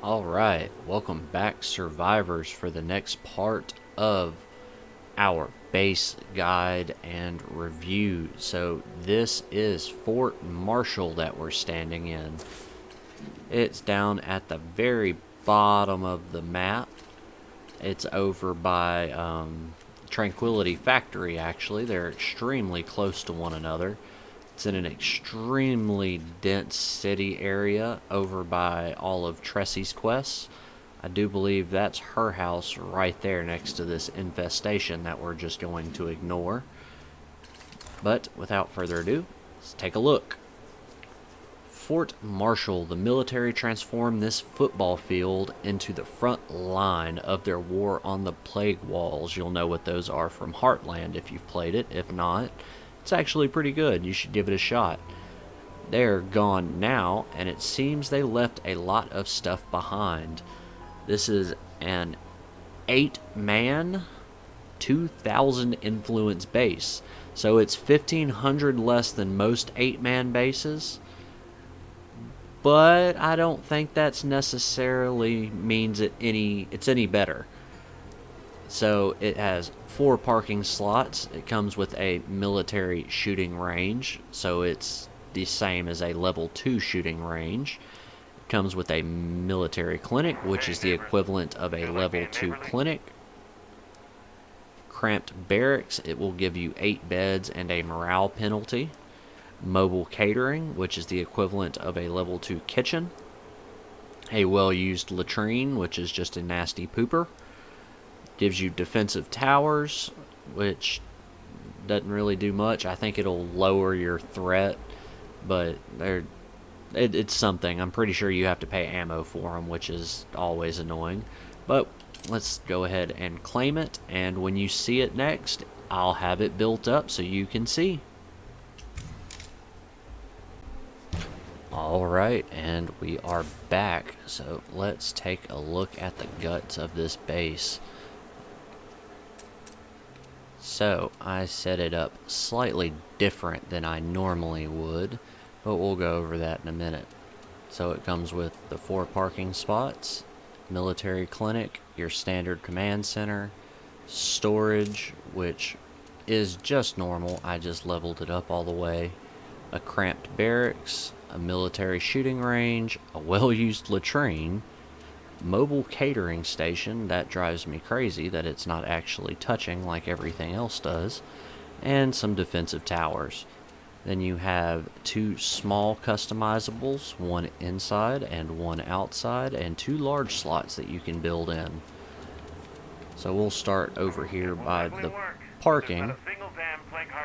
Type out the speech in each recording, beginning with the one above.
Alright, welcome back, survivors, for the next part of our base guide and review. So this is Fort Marshall that we're standing in. It's down at the very bottom of the map. It's over by Tranquility Factory, actually. They're extremely close to one another. It's in an extremely dense city area over by all of Tressie's quests. I do believe that's her house right there next to this infestation that we're just going to ignore. But without further ado, let's take a look. Fort Marshall, the military transformed this football field into the front line of their war on the plague walls. You'll know what those are from Heartland if you've played it. If not, it's actually pretty good. You should give it a shot. They're gone now, and it seems they left a lot of stuff behind. This is an 8-man, 2,000 influence base. So it's 1,500 less than most 8-man bases. But I don't think that's necessarily means it's any better. So it has 4 parking slots. It comes with a military shooting range, so it's the same as a level 2 shooting range. It comes with a military clinic, which is the equivalent of a level 2 clinic. Cramped barracks, it will give you 8 beds and a morale penalty. Mobile catering, which is the equivalent of a level 2 kitchen. A well-used latrine, which is just a nasty pooper. Gives you defensive towers, which doesn't really do much. I think it'll lower your threat, but it's something. I'm pretty sure you have to pay ammo for them, which is always annoying. But let's go ahead and claim it, and when you see it next, I'll have it built up so you can see. Alright, and we are back. So let's take a look at the guts of this base. So I set it up slightly different than I normally would, but we'll go over that in a minute. So it comes with the 4 parking spots, military clinic, your standard command center, storage, which is just normal. I just leveled it up all the way. A cramped barracks, a military shooting range, a well-used latrine, mobile catering station, that drives me crazy that it's not actually touching like everything else does, and some defensive towers. Then you have 2 small customizables, one inside and one outside, and 2 large slots that you can build in. So we'll start over here by the parking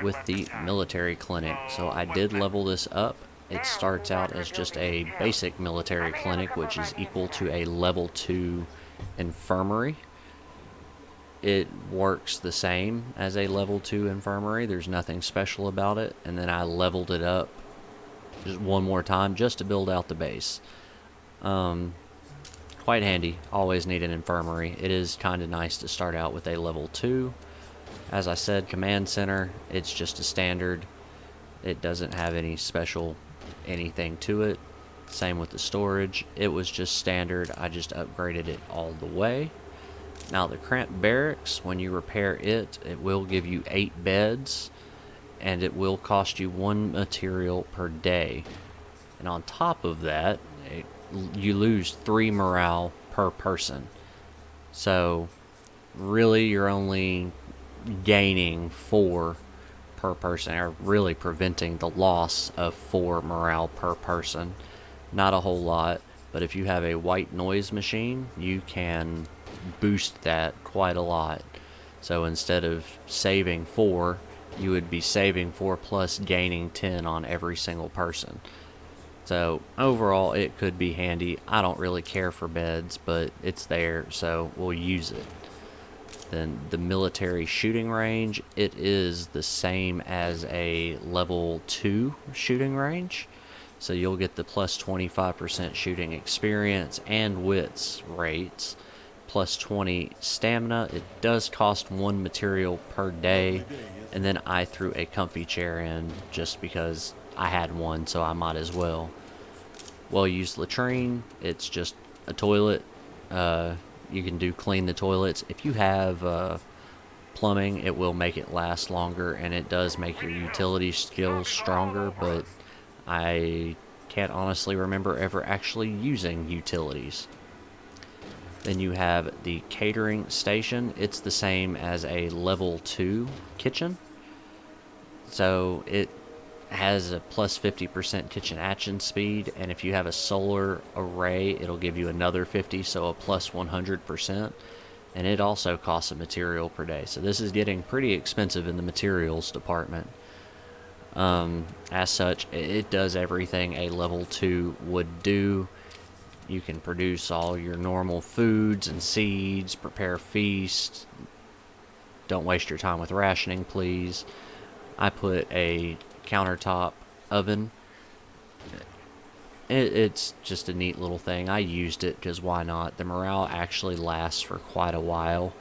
with the military clinic. So I did level this up. It starts out as just a basic military clinic, which is equal to a level 2 infirmary. It works the same as a level 2 infirmary. There's nothing special about it. And then I leveled it up just one more time just to build out the base. Quite handy. Always need an infirmary. It is kind of nice to start out with a level 2. As I said, command center, it's just a standard. It doesn't have any special anything to it. Same with the storage. It was just standard. I just upgraded it all the way. Now the cramped barracks, when you repair it, it will give you 8 beds, and it will cost you 1 material per day. And on top of that, you lose 3 morale per person. So really you're only gaining 4 per person, or really preventing the loss of 4 morale per person. Not a whole lot, but if you have a white noise machine, you can boost that quite a lot. So instead of saving 4, you would be saving 4 plus gaining 10 on every single person. So overall it could be handy. I don't really care for beds, but it's there, so we'll use it. Then the military shooting range, it is the same as a level 2 shooting range. So you'll get the plus 25% shooting experience and wits rates, plus 20 stamina. It does cost 1 material per day, and then I threw a comfy chair in just because I had one, so I might as well. Well-used latrine, it's just a toilet. You can do clean the toilets. If you have plumbing, it will make it last longer, and it does make your utility skills stronger, but I can't honestly remember ever actually using utilities. Then you have the catering station. It's the same as a level 2 kitchen. So it has a plus 50% kitchen action speed, and if you have a solar array, it'll give you another 50, so a plus 100%. And it also costs a material per day. So this is getting pretty expensive in the materials department. As such, it does everything a level 2 would do. You can produce all your normal foods and seeds, prepare feasts. Don't waste your time with rationing, please. I put a countertop oven. It's just a neat little thing. I used it because why not? The morale actually lasts for quite a while,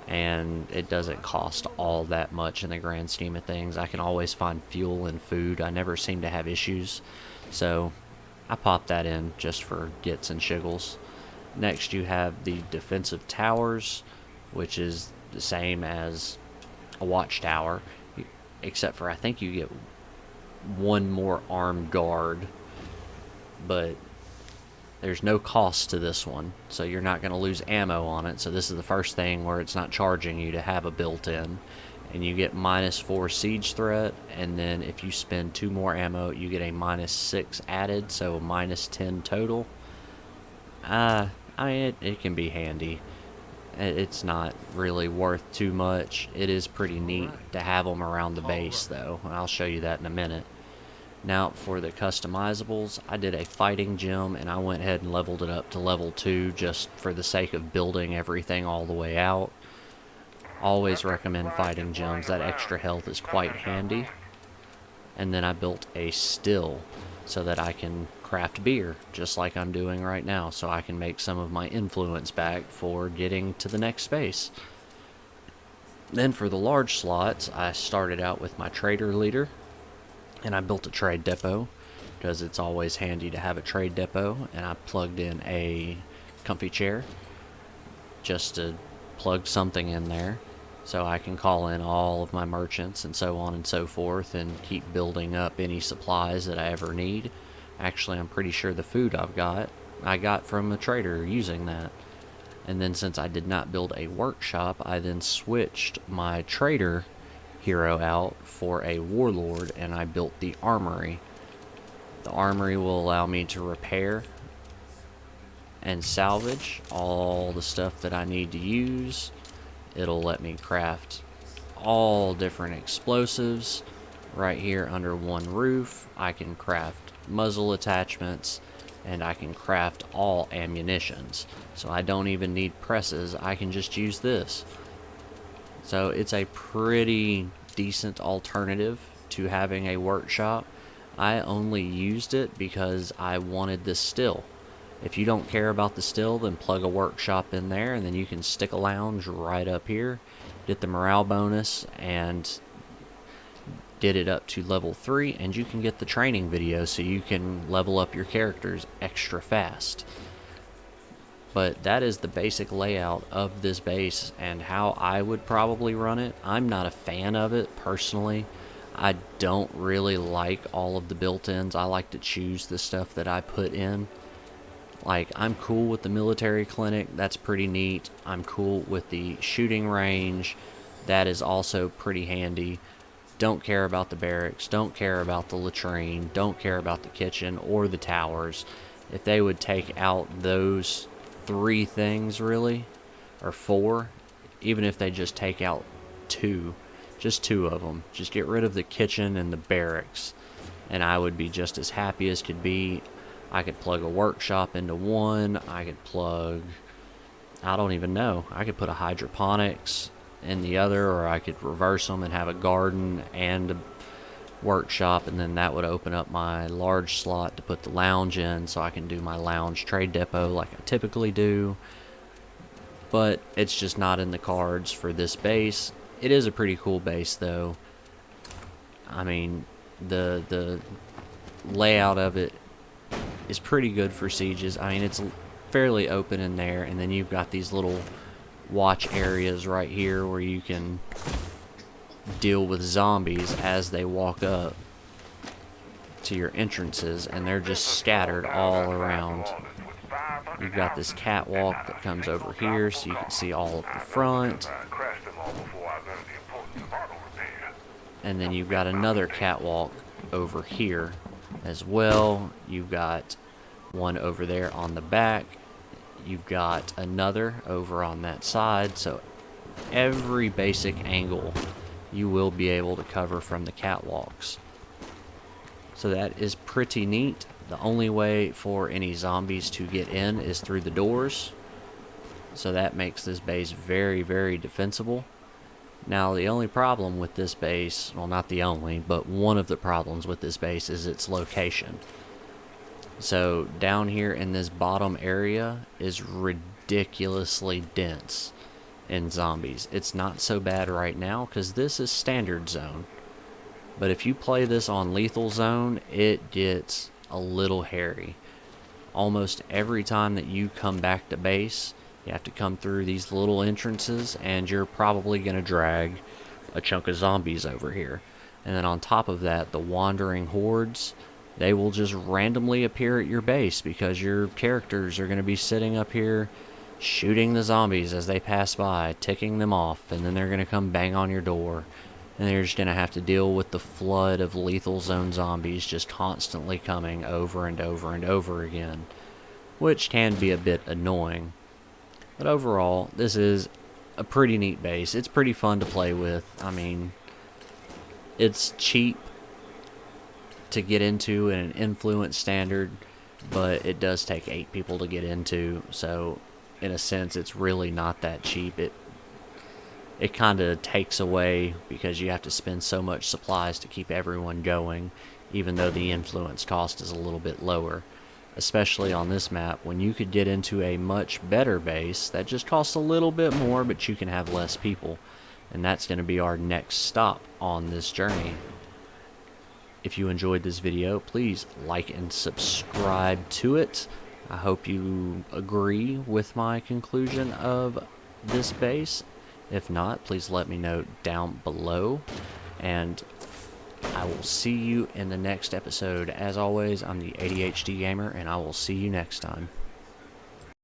and it doesn't cost all that much in the grand scheme of things. I can always find fuel and food. I never seem to have issues, so I pop that in just for gits and shiggles. Next, you have the defensive towers, which is the same as a watchtower, except for I think you get one more armed guard, but there's no cost to this one, so you're not going to lose ammo on it. So this is the first thing where it's not charging you to have a built-in, and you get -4 siege threat, and then if you spend 2 more ammo, you get a -6 added, so -10 total. I mean, it can be handy. It's not really worth too much. It is pretty neat to have them around the base, though, and I'll show you that in a minute. Now, for the customizables, I did a fighting gym, and I went ahead and leveled it up to level 2 just for the sake of building everything all the way out. Always recommend fighting gyms. That extra health is quite handy. And then I built a still so that I can craft beer, just like I'm doing right now, so I can make some of my influence back for getting to the next space. Then for the large slots, I started out with my trader leader, and I built a trade depot because it's always handy to have a trade depot, and I plugged in a comfy chair just to plug something in there so I can call in all of my merchants and so on and so forth and keep building up any supplies that I ever need. Actually, I'm pretty sure the food I got from a trader using that. And then since I did not build a workshop, I then switched my trader hero out for a warlord, and I built the armory. The armory will allow me to repair and salvage all the stuff that I need to use. It'll let me craft all different explosives right here under one roof. I can craft muzzle attachments, and I can craft all ammunitions. So I don't even need presses. I can just use this. So it's a pretty decent alternative to having a workshop. I only used it because I wanted this still. If you don't care about the still, then plug a workshop in there, and then you can stick a lounge right up here, get the morale bonus, and get it up to level 3, and you can get the training video so you can level up your characters extra fast. But that is the basic layout of this base and how I would probably run it. I'm not a fan of it personally. I don't really like all of the built-ins. I like to choose the stuff that I put in. Like, I'm cool with the military clinic. That's pretty neat. I'm cool with the shooting range. That is also pretty handy. Don't care about the barracks. Don't care about the latrine. Don't care about the kitchen or the towers. If they would take out those 3 things, really, or 4, even if they just take out 2, just 2 of them. Just get rid of the kitchen and the barracks, and I would be just as happy as could be. I could plug a workshop into one. I could plug, I don't even know. I could put a hydroponics in the other, or I could reverse them and have a garden and a workshop, and then that would open up my large slot to put the lounge in, so I can do my lounge trade depot like I typically do. But it's just not in the cards for this base. It is a pretty cool base, though. I mean, the layout of it is pretty good for sieges. I mean, fairly open in there, and then you've got these little watch areas right here where you can deal with zombies as they walk up to your entrances, and they're just scattered all around. You've got this catwalk that comes over here so you can see all of the front, and then you've got another catwalk over here as well. You've got one over there on the back, you've got another over on that side, so every basic angle you will be able to cover from the catwalks. So that is pretty neat. The only way for any zombies to get in is through the doors, so that makes this base very, very defensible. Now, the only problem with this base, well, not the only, but one of the problems with this base is its location. So down here in this bottom area is ridiculously dense in zombies. It's not so bad right now because this is standard zone. But if you play this on lethal zone, it gets a little hairy. Almost every time that you come back to base, you have to come through these little entrances, and you're probably going to drag a chunk of zombies over here. And then on top of that, the wandering hordes, they will just randomly appear at your base because your characters are going to be sitting up here shooting the zombies as they pass by, ticking them off, and then they're going to come bang on your door. And they're just going to have to deal with the flood of lethal zone zombies just constantly coming over and over and over again, which can be a bit annoying. But overall, this is a pretty neat base. It's pretty fun to play with. I mean, it's cheap to get into in an influence standard, but it does take 8 people to get into, so in a sense it's really not that cheap. It kind of takes away because you have to spend so much supplies to keep everyone going, even though the influence cost is a little bit lower, especially on this map when you could get into a much better base that just costs a little bit more, but you can have less people. And that's going to be our next stop on this journey. If you enjoyed this video, please like and subscribe to it. I hope you agree with my conclusion of this base. If not, please let me know down below, and I will see you in the next episode. As always, I'm the ADHD Gamer, and I will see you next time.